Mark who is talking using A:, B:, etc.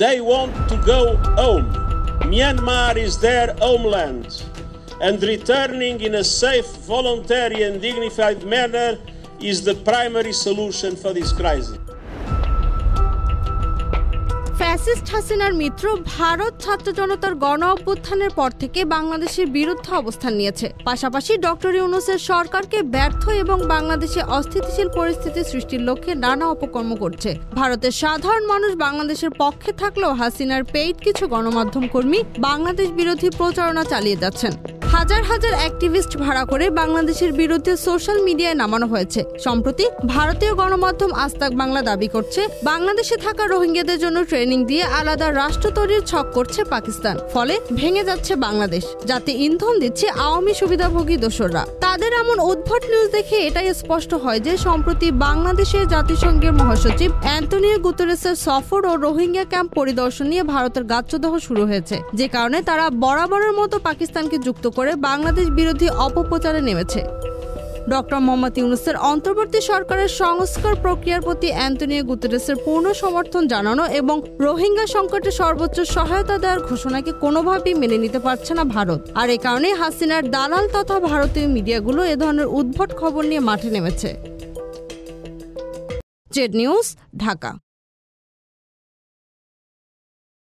A: They want to go home. Myanmar is their homeland, and returning in a safe, voluntary and dignified manner is the primary solution for this crisis.
B: Fascist হাসিনার মিত্র ভারত ছাত্র জনতার গণ অভ্যুত্থানের পর থেকে বাংলাদেশের বিরুদ্ধে অবস্থান নিয়েছে। পাশাপাশি ডক্টর ইউনূসের সরকারকে ব্যর্থ এবং বাংলাদেশে অস্থিতিশীল পরিস্থিতি সৃষ্টির লক্ষ্যে নানা অপকর্ম করছে। ভারতের সাধারণ মানুষ বাংলাদেশের পক্ষে থাকলেও হাসিনার পেইড কিছু গণমাধ্যম কর্মী বাংলাদেশ বিরোধী প্রচারণা চালিয়ে যাচ্ছেন। হাজার হাজার অ্যাক্টিভিস্ট ভাড়া করে বাংলাদেশের বিরুদ্ধে সোশ্যাল মিডিয়ায় নামানো হয়েছে। সম্প্রতি ভারতীয় গণমাধ্যম আজতাক বাংলা দাবি করছে, বাংলাদেশে থাকা রোহিঙ্গাদের জন্য ট্রেনিং দিয়ে আলাদা রাষ্ট্র তৈরির ছক করছে পাকিস্তান। ফলে ভেঙে যাচ্ছে বাংলাদেশ, যাতে ইন্ধন দিচ্ছে আওয়ামী সুবিধাভোগী দোসররা। তাদের এমন উদ্ভট নিউজ দেখে এটাই স্পষ্ট হয় যে সম্প্রতি বাংলাদেশে জাতিসংঘের মহাসচিব অ্যান্টনিও গুতেরেসের সফর ও রোহিঙ্গা ক্যাম্প পরিদর্শন নিয়ে ভারতের গাচ্চদাহ শুরু হয়েছে, যে কারণে তারা বরাবরের মতো পাকিস্তানকে যুক্ত করে বাংলাদেশ বিরোধী অপপ্রচারে নেমেছে। ডক্টর মোহাম্মদ ইউনূসের অন্তর্বর্তী সরকারের সংস্কার প্রক্রিয়ার প্রতি অ্যান্টনিও গুতেরেসের পূর্ণ সমর্থন জানানো এবং রোহিঙ্গা সংকটে সর্বোচ্চ সহায়তা দেওয়ার ঘোষণাকে কোনোভাবেই মেনে নিতে পারছে না ভারত। আর এ কারণে হাসিনার দালাল তথা ভারতীয় মিডিয়াগুলো এ ধরনের উদ্ভট খবর নিয়ে মাঠে নেমেছে। Z news, Dhaka.